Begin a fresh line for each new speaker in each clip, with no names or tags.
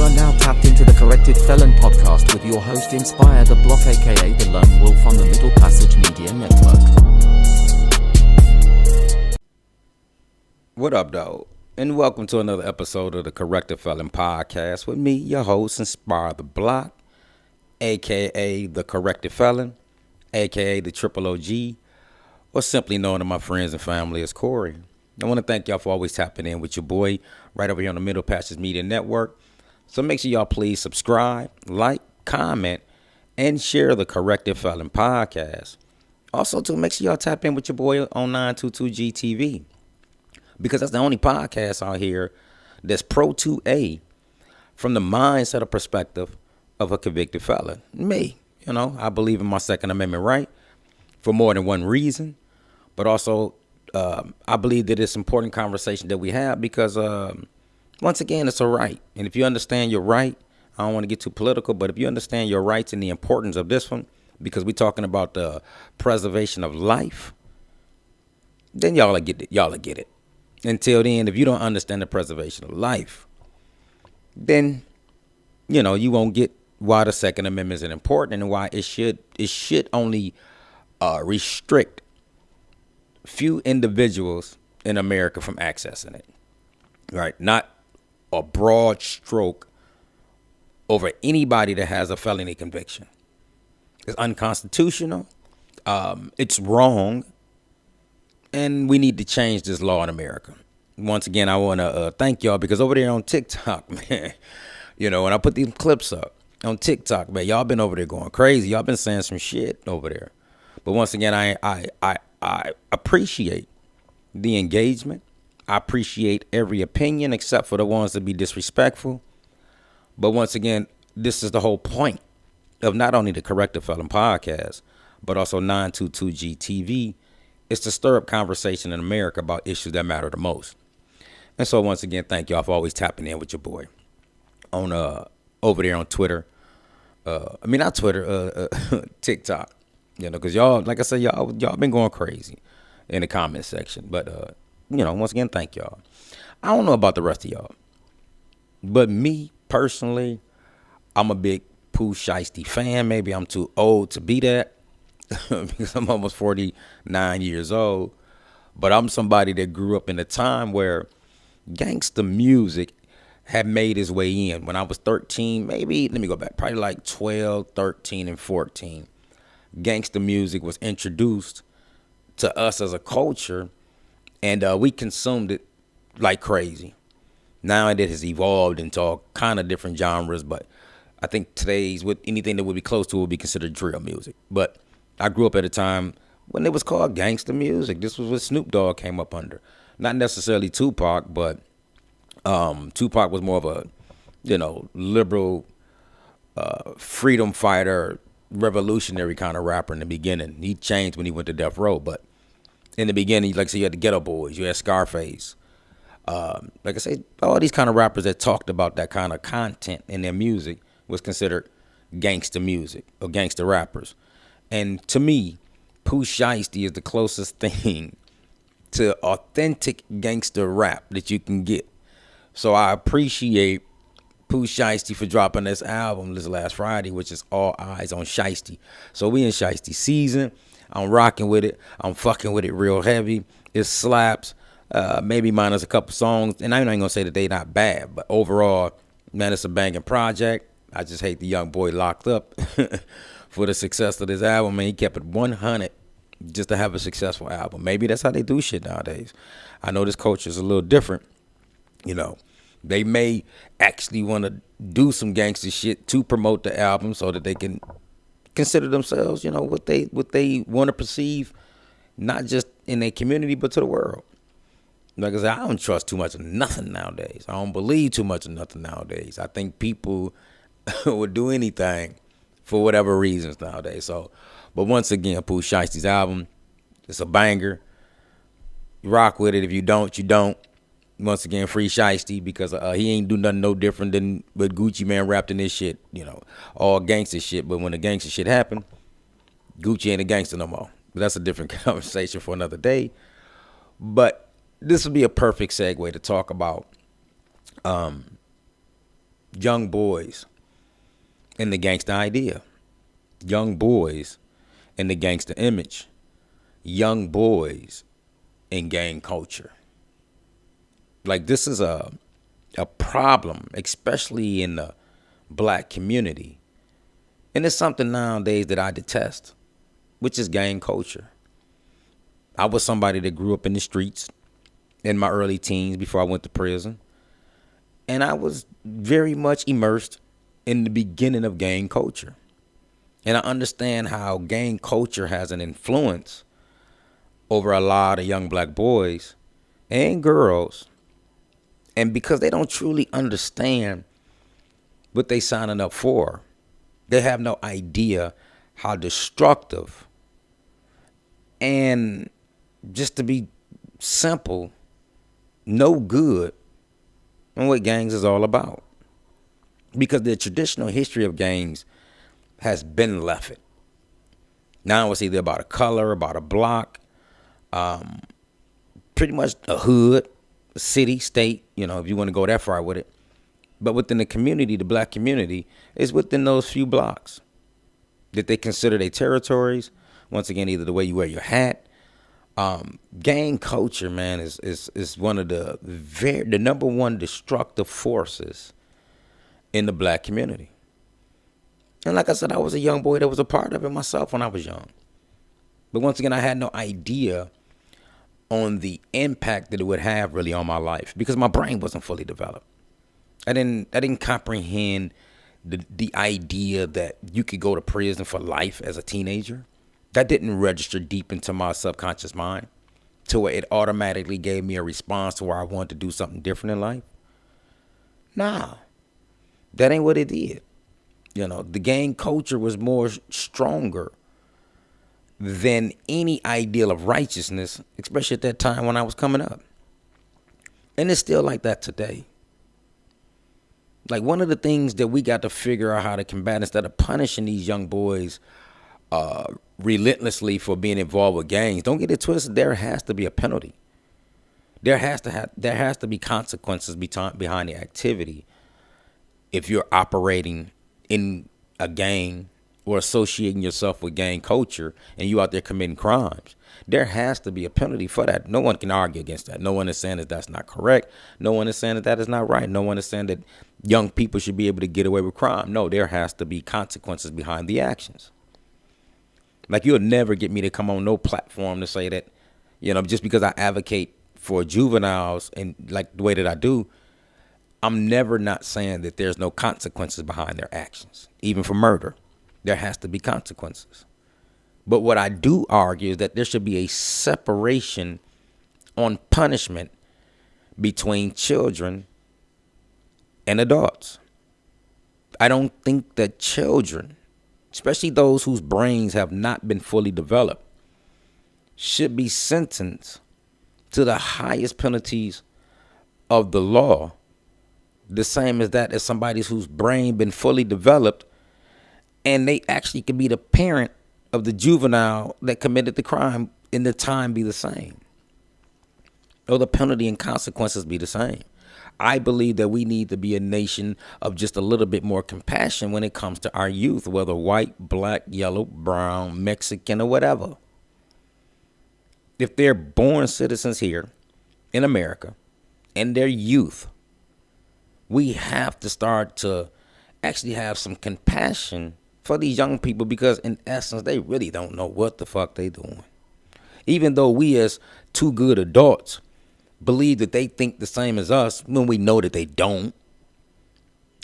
You are now tapped into the Corrected Felon Podcast with your host Inspiretheblocc, aka the Lone Wolf on the Middle Passage Media Network.
What up, dog? And welcome to another episode of the Corrected Felon Podcast with me, your host, Inspiretheblocc, aka the Corrected Felon, aka the Triple OG, or simply known to my friends and family as Corey. I want to thank y'all for always tapping in with your boy right over here on the Middle Passage Media Network. So make sure y'all please subscribe, like, comment, and share the Corrected Felon Podcast. Also, to make sure y'all tap in with your boy on 922GTV, because that's the only podcast out here that's pro 2A from the mindset or perspective of a convicted felon. Me, I believe in my Second Amendment right for more than one reason, but also I believe that it's important conversation that we have because, once again, it's a right. And if you understand your right, I don't want to get too political, but if you understand your rights and the importance of this one, because we're talking about the preservation of life, then y'all will get it. Y'all will get it. Until then, if you don't understand the preservation of life, then, you won't get why the Second Amendment is important and why it should only restrict few individuals in America from accessing it, right? Not a broad stroke over anybody that has a felony conviction. It's unconstitutional. It's wrong. And we need to change this law in America. Once again, I want to thank y'all because over there on TikTok, man, when I put these clips up on TikTok, man, y'all been over there going crazy. Y'all been saying some shit over there. But once again, I appreciate the engagement. I appreciate every opinion except for the ones that be disrespectful. But once again, this is the whole point of not only the Corrected Felon Podcast, but also 922GTV. It's to stir up conversation in America about issues that matter the most. And so once again, thank y'all for always tapping in with your boy on over there on Twitter. Not Twitter, TikTok. Because y'all, like I said, y'all been going crazy in the comment section. But, once again, thank y'all. I don't know about the rest of y'all. But me, personally, I'm a big Pooh Shiesty fan. Maybe I'm too old to be that because I'm almost 49 years old. But I'm somebody that grew up in a time where gangsta music had made its way in. When I was 13, maybe, let me go back, probably like 12, 13, and 14. Gangsta music was introduced to us as a culture, and we consumed it like crazy. Now it has evolved into all kind of different genres, but I think today's with anything that would be close to it would be considered drill music. But I grew up at a time when it was called gangsta music. This was what Snoop Dogg came up under. Not necessarily Tupac, but Tupac was more of a, liberal freedom fighter, revolutionary kind of rapper in the beginning. He changed when he went to Death Row, but in the beginning, like I said, you had the Ghetto Boys, you had Scarface. Like I say, all these kind of rappers that talked about that kind of content in their music was considered gangster music or gangster rappers. And to me, Pooh Shiesty is the closest thing to authentic gangster rap that you can get. So I appreciate Pooh Shiesty for dropping this album this last Friday, which is All Eyes on Shiesty. So we in Shiesty season. I'm rocking with it. I'm fucking with it real heavy. It slaps. Maybe minus a couple songs. And I'm not going to say that they not bad, but overall, man, it's a banging project. I just hate the young boy locked up for the success of this album. Man, he kept it 100 just to have a successful album. Maybe that's how they do shit nowadays. I know this culture is a little different. They may actually want to do some gangster shit to promote the album so that they can consider themselves, what they want to perceive, not just in their community, but to the world. Like I said, I don't trust too much of nothing nowadays. I don't believe too much of nothing nowadays. I think people would do anything for whatever reasons nowadays. So, but once again, Pooh Shiesty's album, it's a banger. You rock with it. If you don't, you don't. Once again, free Shiesty because he ain't do nothing no different than what Gucci Man rapped in this shit. All gangster shit. But when the gangster shit happened, Gucci ain't a gangster no more. But that's a different conversation for another day. But this would be a perfect segue to talk about young boys in the gangster idea, young boys in the gangster image, young boys in gang culture. Like, this is a problem, especially in the black community. And it's something nowadays that I detest, which is gang culture. I was somebody that grew up in the streets in my early teens before I went to prison. And I was very much immersed in the beginning of gang culture. And I understand how gang culture has an influence over a lot of young black boys and girls. And because they don't truly understand what they signing up for, they have no idea how destructive and, just to be simple, no good on what gangs is all about. Because the traditional history of gangs has been left. Now it's either about a color, about a block, pretty much a hood, a city, state, if you want to go that far with it. But within the community, the black community is within those few blocks that they consider their territories. Once again, either the way you wear your hat. Gang culture, man, is one of the number one destructive forces in the black community. And like I said, I was a young boy that was a part of it myself when I was young. But once again, I had no idea on the impact that it would have really on my life because my brain wasn't fully developed. I didn't comprehend the idea that you could go to prison for life as a teenager. That didn't register deep into my subconscious mind to where it automatically gave me a response to where I wanted to do something different in life. Nah, that ain't what it did. The gang culture was more stronger than any ideal of righteousness, especially at that time when I was coming up. And it's still like that today. Like, one of the things that we got to figure out how to combat, instead of punishing these young boys relentlessly for being involved with gangs, don't get it twisted, there has to be a penalty. There has to be consequences behind the activity if you're operating in a gang or associating yourself with gang culture and you out there committing crimes. There has to be a penalty for that. No one can argue against that. No one is saying that that's not correct. No one is saying that that is not right. No one is saying that young people should be able to get away with crime. No, there has to be consequences behind the actions. Like, you'll never get me to come on no platform to say that, just because I advocate for juveniles and like the way that I do, I'm never not saying that there's no consequences behind their actions. Even for murder, there has to be consequences. But what I do argue is that there should be a separation on punishment between children and adults. I don't think that children, especially those whose brains have not been fully developed, should be sentenced to the highest penalties of the law, the same as somebody whose brain been fully developed, and they actually could be the parent of the juvenile that committed the crime, and the time be the same, or the penalty and consequences be the same. I believe that we need to be a nation of just a little bit more compassion when it comes to our youth, whether white, black, yellow, brown, Mexican, or whatever. If they're born citizens here in America and they're youth, we have to start to actually have some compassion for these young people, because in essence, they really don't know what the fuck they doing. Even though we as two good adults believe that they think the same as us when we know that they don't.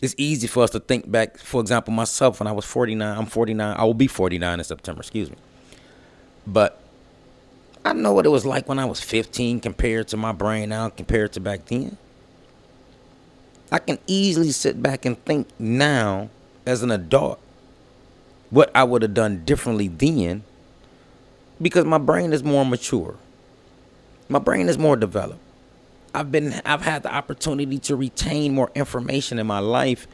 It's easy for us to think back. For example, myself, when I was 49, I'm 49. I will be 49 in September, excuse me. But I know what it was like when I was 15 compared to my brain now, compared to back then. I can easily sit back and think now as an adult what I would have done differently then, because my brain is more mature. My brain is more developed. I've had the opportunity to retain more information in my life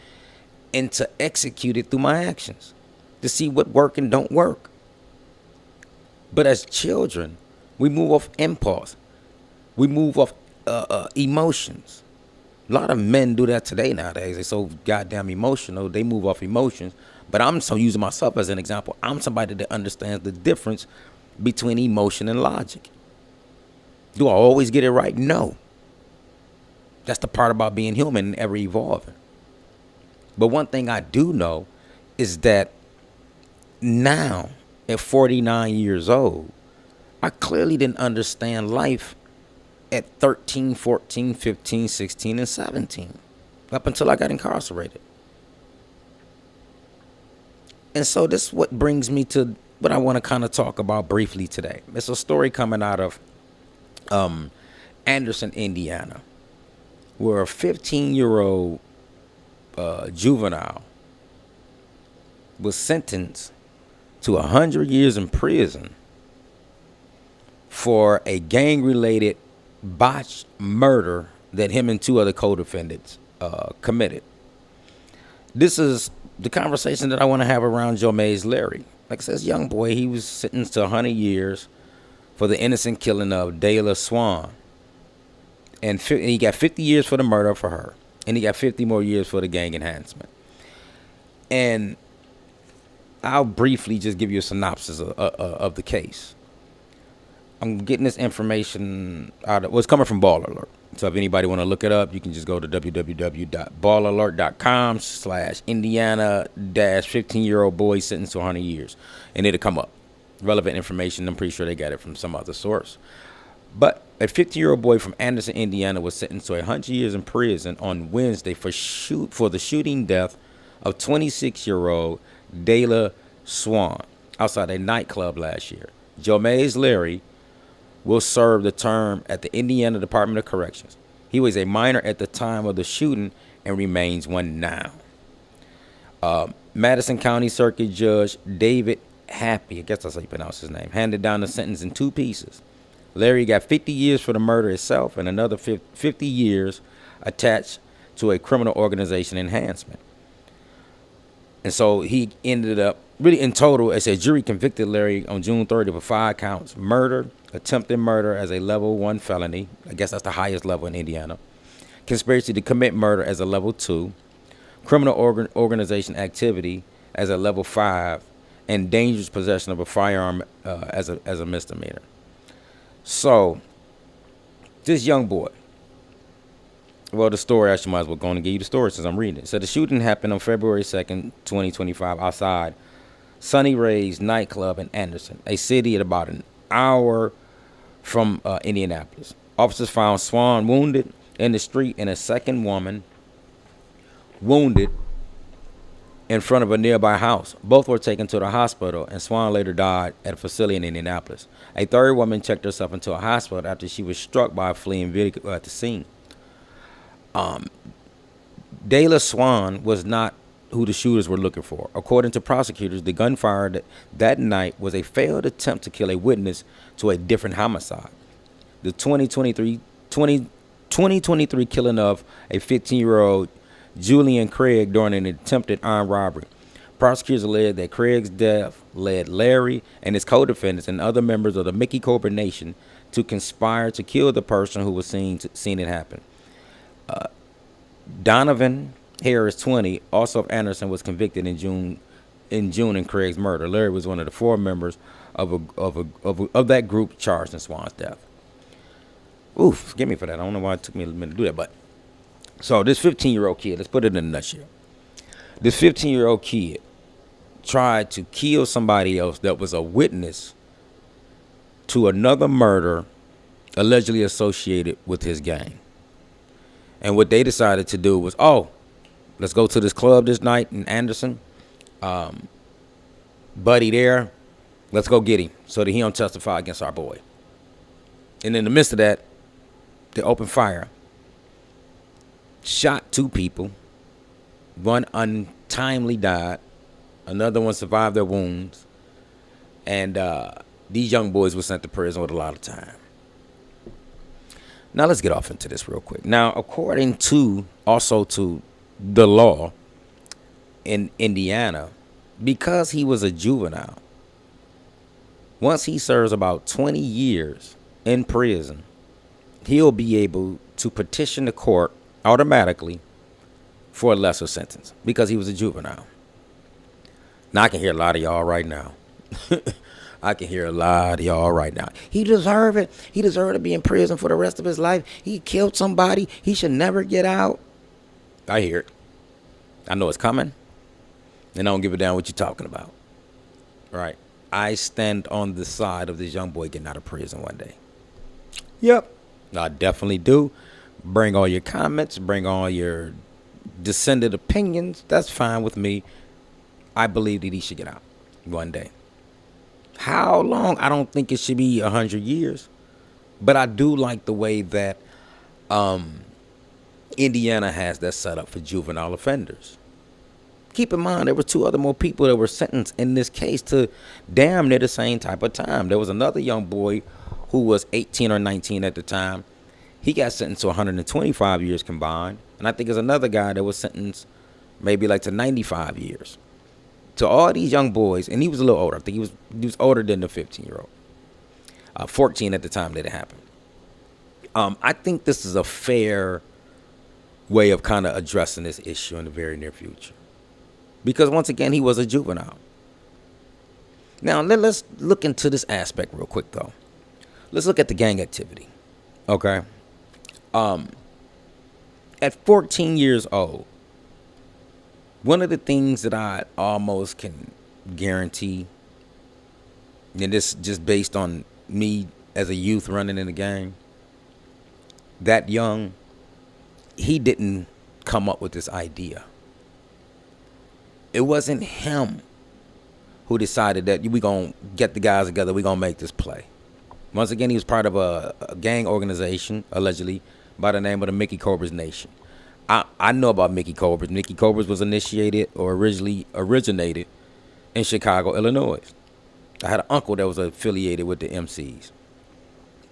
and to execute it through my actions, to see what work and don't work. But as children, we move off impulse. We move off emotions. A lot of men do that today nowadays. They're so goddamn emotional. They move off emotions. But I'm so using myself as an example. I'm somebody that understands the difference between emotion and logic. Do I always get it right? No. That's the part about being human and ever evolving. But one thing I do know is that now, at 49 years old, I clearly didn't understand life at 13, 14, 15, 16, and 17, up until I got incarcerated. And so this is what brings me to what I want to kind of talk about briefly today. It's a story coming out of Anderson, Indiana, where a 15-year-old juvenile was sentenced to 100 years in prison for a gang-related botched murder that him and two other co-defendants committed. This is the conversation that I want to have around Juvenile Larry. Like I said, this young boy, he was sentenced to 100 years for the innocent killing of Dayla Swan. And he got 50 years for the murder for her. And he got 50 more years for the gang enhancement. And I'll briefly just give you a synopsis of the case. I'm getting this information out of, it's coming from Ball Alert. So if anybody want to look it up, you can just go to www.ballalert.com/Indiana-15-year-old boy sentenced to 100 years. And it'll come up. Relevant information. I'm pretty sure they got it from some other source. But a 15-year-old boy from Anderson, Indiana was sentenced to 100 years in prison on Wednesday for the shooting death of 26-year-old Dayla Swan outside a nightclub last year. Juvenile Larry will serve the term at the Indiana Department of Corrections. He was a minor at the time of the shooting and remains one now. Madison County Circuit Judge David Happy, I guess that's how you pronounce his name, handed down the sentence in two pieces. Larry got 50 years for the murder itself and another 50 years attached to a criminal organization enhancement. And so he ended up, really in total, as a jury convicted Larry on June 30th of 5 counts: murder, attempted murder as a level 1 felony. I guess that's the highest level in Indiana. Conspiracy to commit murder as a level 2. Criminal organization activity as a level 5. And dangerous possession of a firearm as a misdemeanor. So, this young boy, well, the story, I might as well go on and give you the story since I'm reading it. So the shooting happened on February 2nd, 2025, outside Sunny Ray's nightclub in Anderson, a city at about an hour from Indianapolis. Officers found Swan wounded in the street and a second woman wounded in front of a nearby house. Both were taken to the hospital, and Swan later died at a facility in Indianapolis. A third woman checked herself into a hospital after she was struck by a fleeing vehicle at the scene. Dayla Swan was not who the shooters were looking for. According to prosecutors, the gunfire that night was a failed attempt to kill a witness to a different homicide. The 2023 killing of a 15-year-old Julian Craig during an attempted armed robbery. Prosecutors alleged that Craig's death led Larry and his co-defendants and other members of the Mickey Cobra Nation to conspire to kill the person who was seen it happen. Donovan Harris, 20, also of Anderson, was convicted in June in Craig's murder. Larry was one of the 4 members of that group charged in Swan's death. Oof, forgive me for that. I don't know why it took me a minute to do that, but so this 15-year-old kid, let's put it in a nutshell. This 15-year-old kid tried to kill somebody else that was a witness to another murder allegedly associated with his gang. And what they decided to do was, let's go to this club this night in Anderson. Buddy there, let's go get him so that he don't testify against our boy. And in the midst of that, they opened fire. Shot 2 people. One untimely died. Another one survived their wounds. And these young boys were sent to prison with a lot of time. Now let's get off into this real quick. Now, according to the law in Indiana, because he was a juvenile, once he serves about 20 years in prison, he'll be able to petition the court automatically for a lesser sentence because he was a juvenile. Now, I can hear a lot of y'all right now. He deserved it. He deserved to be in prison for the rest of his life. He killed somebody. He should never get out. I hear it. I know it's coming. And I don't give a damn what you're talking about. Right. I stand on the side of this young boy getting out of prison one day. Yep. I definitely do. Bring all your comments. Bring all your dissented opinions. That's fine with me. I believe that he should get out one day. How long? I don't think it should be 100 years. But I do like the way that Indiana has that set up for juvenile offenders. Keep in mind, there were two other more people that were sentenced in this case to damn near the same type of time. There was another young boy who was 18 or 19 at the time. He got sentenced to 125 years combined. And I think there's another guy that was sentenced maybe like to 95 years. To all these young boys, and he was a little older. I think he was older than the 15-year-old. 14 at the time that it happened. I think this is a fair way of kind of addressing this issue in the very near future. Because once again, he was a juvenile. Now, let's look into this aspect real quick, though. Let's look at the gang activity. Okay? At 14 years old, one of the things that I almost can guarantee, and this just based on me as a youth running in the gang, that young, he didn't come up with this idea. It wasn't him who decided that we going to get the guys together, we going to make this play. Once again, he was part of a gang organization, allegedly, by the name of the Mickey Cobras Nation. I know about Mickey Cobras. Mickey Cobras was initiated or originally originated in Chicago, Illinois. I had an uncle that was affiliated with the MCs.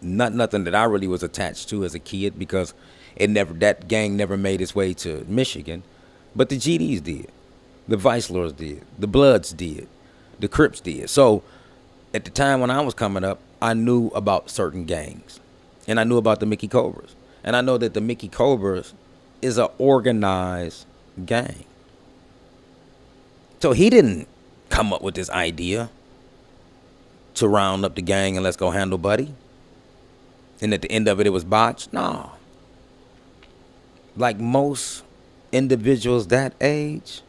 Nothing that I really was attached to as a kid because that gang never made its way to Michigan. But the GDs did. The Vice Lords did. The Bloods did. The Crips did. So at the time when I was coming up, I knew about certain gangs. And I knew about the Mickey Cobras. And I know that the Mickey Cobras is an organized gang. So he didn't come up with this idea to round up the gang and let's go handle Buddy. And at the end of it, it was botched. No. Like most individuals that age,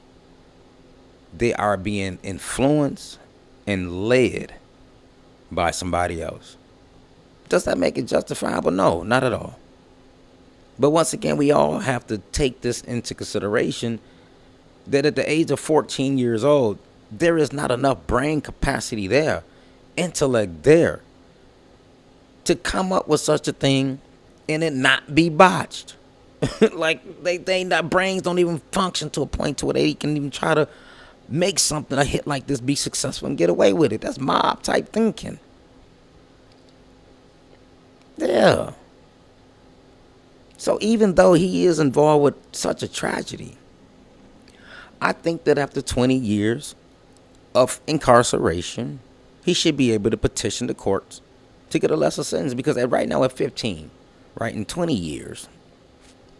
they are being influenced and led by somebody else. Does that make it justifiable? No, not at all. But once again, we all have to take this into consideration that at the age of 14 years old, there is not enough brain capacity there, intellect there, to come up with such a thing and it not be botched. Like, their brains don't even function to a point to where they can even try to make something, a hit like this, be successful and get away with it. That's mob type thinking. Yeah. So even though he is involved with such a tragedy, I think that after 20 years of incarceration, he should be able to petition the courts to get a lesser sentence. Because right now at 15, right, in 20 years,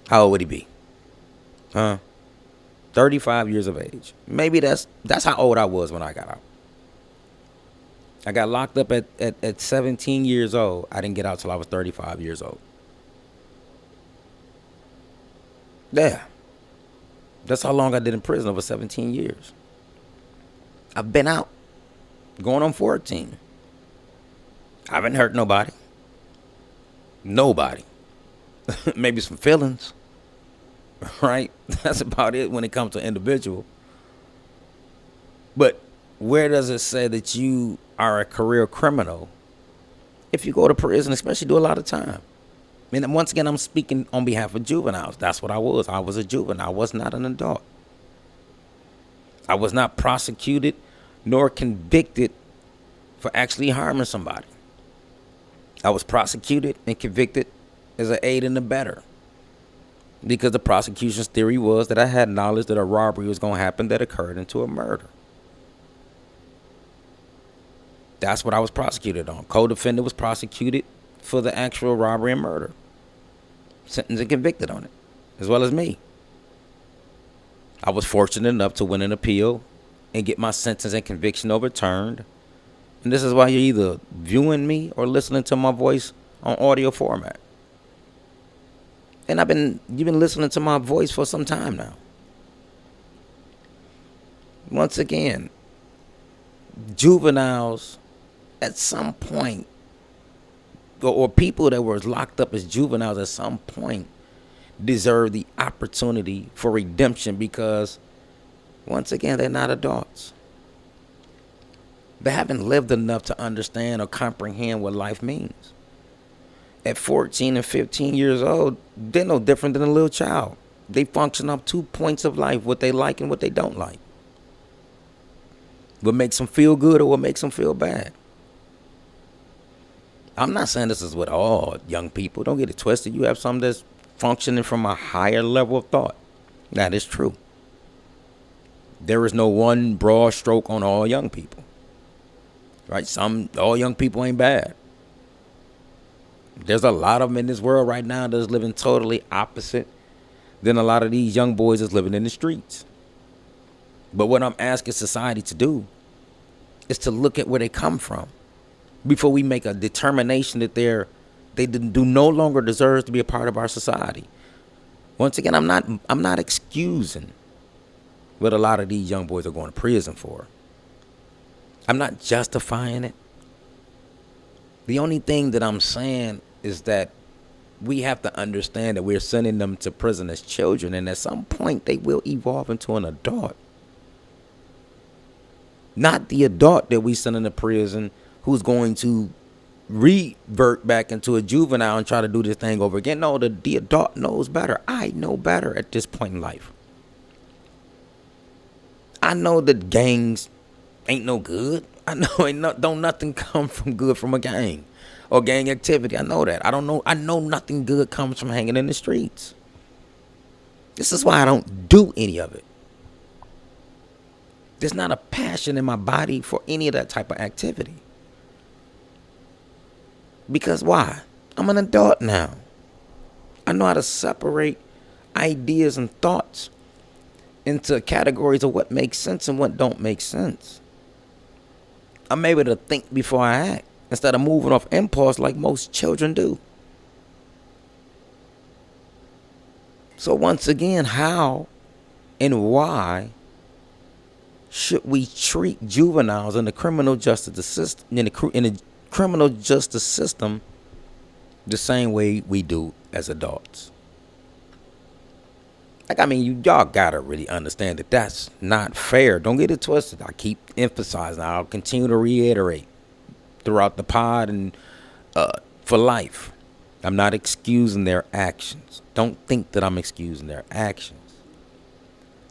how old would he be? 35 years of age. Maybe that's how old I was when I got out. I got locked up at 17 years old. I didn't get out till I was 35 years old. Yeah. That's how long I did in prison, over 17 years. I've been out, going on 14. I haven't hurt nobody. Nobody. Maybe some feelings. Right? That's about it when it comes to an individual. But where does it say that you are a career criminal if you go to prison, especially do a lot of time? And once again, I'm speaking on behalf of juveniles. That's what I was. I was a juvenile. I was not an adult. I was not prosecuted nor convicted for actually harming somebody. I was prosecuted and convicted as an aid and abetter. Because the prosecution's theory was that I had knowledge that a robbery was going to happen that occurred into a murder. That's what I was prosecuted on. Co-defendant was prosecuted for the actual robbery and murder. Sentenced and convicted on it. as well as me. I was fortunate enough to win an appeal and get my sentence and conviction overturned. And this is why you're either viewing me or listening to my voice on audio format. And you've been listening to my voice for some time now. Once again, juveniles at some point, or people that were locked up as juveniles at some point, deserve the opportunity for redemption because, once again, they're not adults. They haven't lived enough to understand or comprehend what life means. At 14 and 15 years old, they're no different than a little child. They function up 2 points of life, what they like and what they don't like. What makes them feel good or what makes them feel bad. I'm not saying this is with all young people. Don't get it twisted. You have some that's functioning from a higher level of thought. That is true. There is no one broad stroke on all young people. Right? All young people ain't bad. There's a lot of them in this world right now that's living totally opposite than a lot of these young boys that's living in the streets. But what I'm asking society to do is to look at where they come from before we make a determination that they do no longer deserve to be a part of our society. Once again, I'm not excusing what a lot of these young boys are going to prison for. I'm not justifying it. The only thing that I'm saying is that we have to understand that we're sending them to prison as children, and at some point they will evolve into an adult. Not the adult that we send into prison who's going to revert back into a juvenile and try to do this thing over again. No, the adult knows better. I know better at this point in life. I know that gangs ain't no good. I know don't nothing come from good from a gang or gang activity. I know that. I know nothing good comes from hanging in the streets. This is why I don't do any of it. There's not a passion in my body for any of that type of activity. Because why? I'm an adult now. I know how to separate ideas and thoughts into categories of what makes sense and what don't make sense. I'm able to think before I act instead of moving off impulse like most children do. So once again, how and why should we treat juveniles in the criminal justice system the same way we do as adults? Y'all gotta really understand that that's not fair. Don't get it twisted. I keep emphasizing. I'll continue to reiterate throughout the pod and for life. I'm not excusing their actions. Don't think that I'm excusing their actions.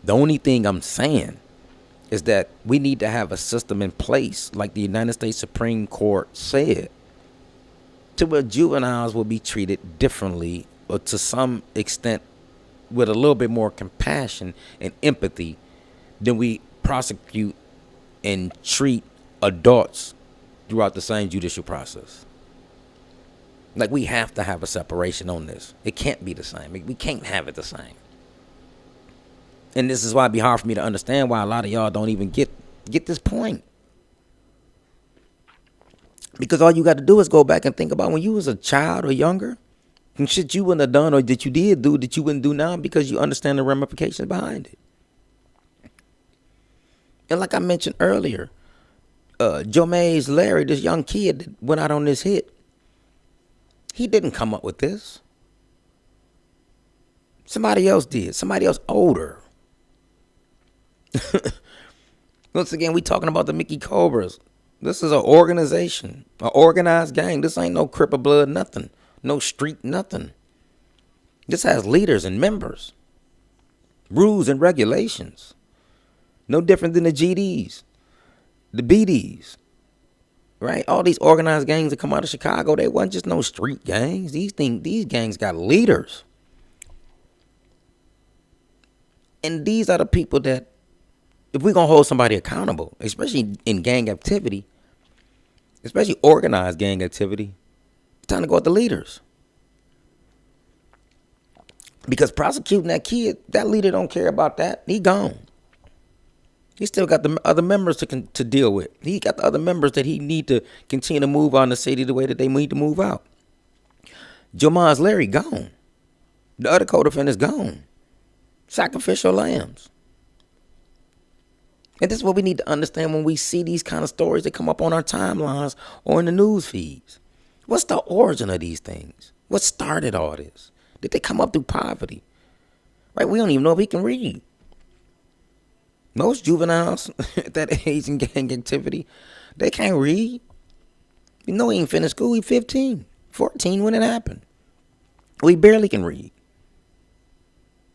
The only thing I'm saying is that we need to have a system in place, like the United States Supreme Court said, to where juveniles will be treated differently, or to some extent with a little bit more compassion and empathy than we prosecute and treat adults throughout the same judicial process. Like, we have to have a separation on this. It can't be the same. We can't have it the same. And this is why it'd be hard for me to understand why a lot of y'all don't even get this point. Because all you got to do is go back and think about when you was a child or younger, and shit you wouldn't have done or that you did do that you wouldn't do now because you understand the ramifications behind it. And like I mentioned earlier, Joe Mays Larry, this young kid that went out on this hit, he didn't come up with this. Somebody else did. Somebody else older. Once again, we talking about the Mickey Cobras. This is an organization, an organized gang. This ain't no Crip of Blood, nothing. No street, nothing. This has leaders and members, rules and regulations. No different than the GDs, the BDs, right? All these organized gangs that come out of Chicago, they wasn't just no street gangs. These gangs got leaders. And these are the people that, if we're going to hold somebody accountable, especially in gang activity, especially organized gang activity, it's time to go at the leaders. Because prosecuting that kid, that leader don't care about that. He gone. He still got the other members to deal with. He got the other members that he need to continue to move on the city the way that they need to move out. Jamal's Larry gone. The other co-defendants gone. Sacrificial lambs. And this is what we need to understand when we see these kind of stories that come up on our timelines or in the news feeds. What's the origin of these things? What started all this? Did they come up through poverty? Right? We don't even know if he can read. Most juveniles at that age in gang activity, they can't read. You know he ain't finished school. He 15, 14 when it happened. We barely can read.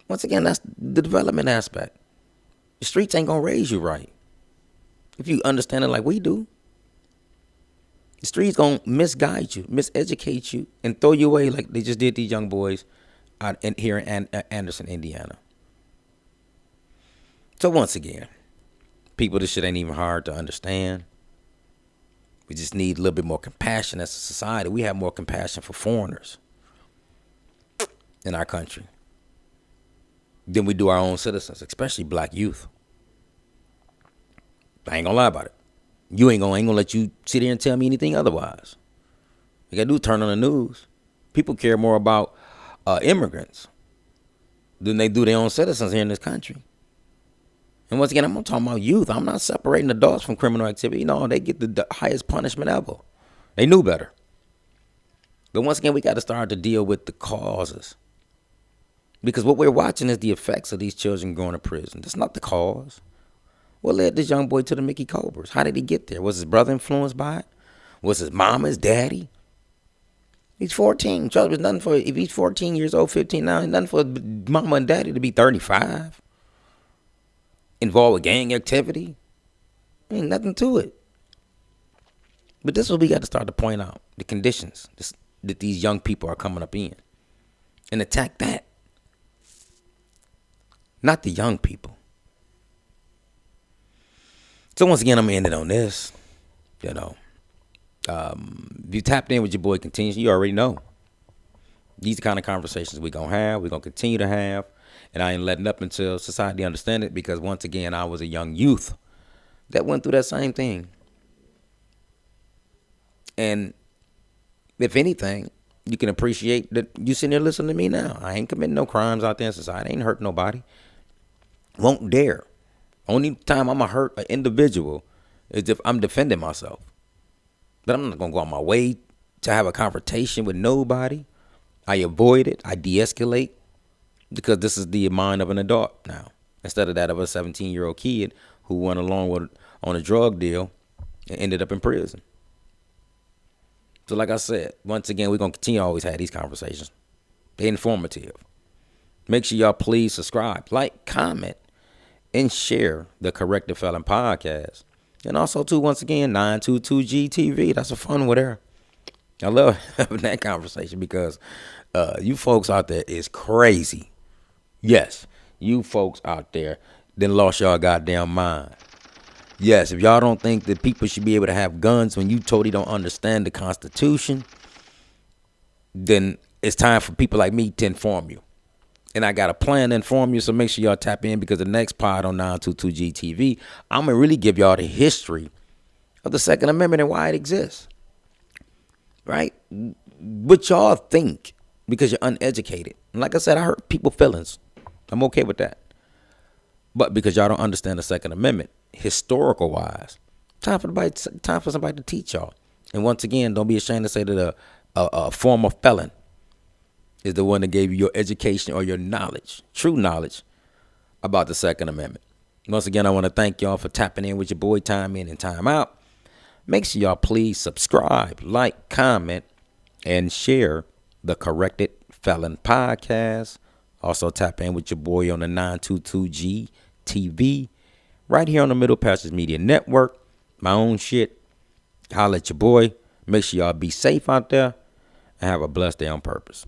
Once again, that's the development aspect. The streets ain't going to raise you right if you understand it like we do. The streets going to misguide you, miseducate you, and throw you away like they just did these young boys out here in Anderson, Indiana. So once again, people, this shit ain't even hard to understand. We just need a little bit more compassion as a society. We have more compassion for foreigners in our country than we do our own citizens, especially black youth. I ain't gonna lie about it. I ain't gonna let you sit here and tell me anything otherwise. You gotta do turn on the news. People care more about immigrants than they do their own citizens here in this country. And once again, I'm not talking about youth. I'm not separating adults from criminal activity. No, they get the highest punishment ever. They knew better. But once again, we got to start to deal with the causes. Because what we're watching is the effects of these children going to prison. That's not the cause. What led this young boy to the Mickey Cobras? How did he get there? Was his brother influenced by it? Was his mom, his daddy? He's 14. Trust me, nothing for, if he's 14 years old, 15 now, nothing for mama and daddy to be 35. Involved with gang activity. Ain't nothing to it. But this is what we got to start to point out. The conditions that these young people are coming up in. And attack that. Not the young people. So once again, I'm going to end it on this. If you tapped in with your boy Continues, you already know. These are the kind of conversations we're going to have. We're going to continue to have. And I ain't letting up until society understand it, because once again, I was a young youth that went through that same thing. And if anything, you can appreciate that you sitting there listening to me now. I ain't committing no crimes out there in society. I ain't hurt nobody. Won't dare. Only time I'm going to hurt an individual is if I'm defending myself. But I'm not going to go on my way to have a confrontation with nobody. I avoid it. I de-escalate. Because this is the mind of an adult now, instead of that of a 17-year-old kid who went along on a drug deal and ended up in prison. So like I said, once again, we're going to continue to always have these conversations. They're informative. Make sure y'all please subscribe, like, comment, and share the Corrected Felon Podcast. And also, too, once again, 922GTV. That's a fun one there. I love having that conversation because you folks out there is crazy. Yes, you folks out there then lost y'all goddamn mind. Yes, if y'all don't think that people should be able to have guns when you totally don't understand the Constitution, then it's time for people like me to inform you. And I got a plan to inform you, so make sure y'all tap in, because the next pod on 922GTV, I'm going to really give y'all the history of the Second Amendment and why it exists. Right? What y'all think, because you're uneducated. And like I said, I hurt people's feelings. I'm okay with that. But because y'all don't understand the Second Amendment, historical wise, time for somebody to teach y'all. And once again, don't be ashamed to say that a former felon is the one that gave you your education or your knowledge, true knowledge about the Second Amendment. Once again, I want to thank y'all for tapping in with your boy Time In and Time Out. Make sure y'all please subscribe, like, comment, and share the Corrected Felon Podcast. Also tap in with your boy on the 922G TV right here on the Middle Passage Media Network. My own shit. Holla at your boy. Make sure y'all be safe out there and have a blessed day on purpose.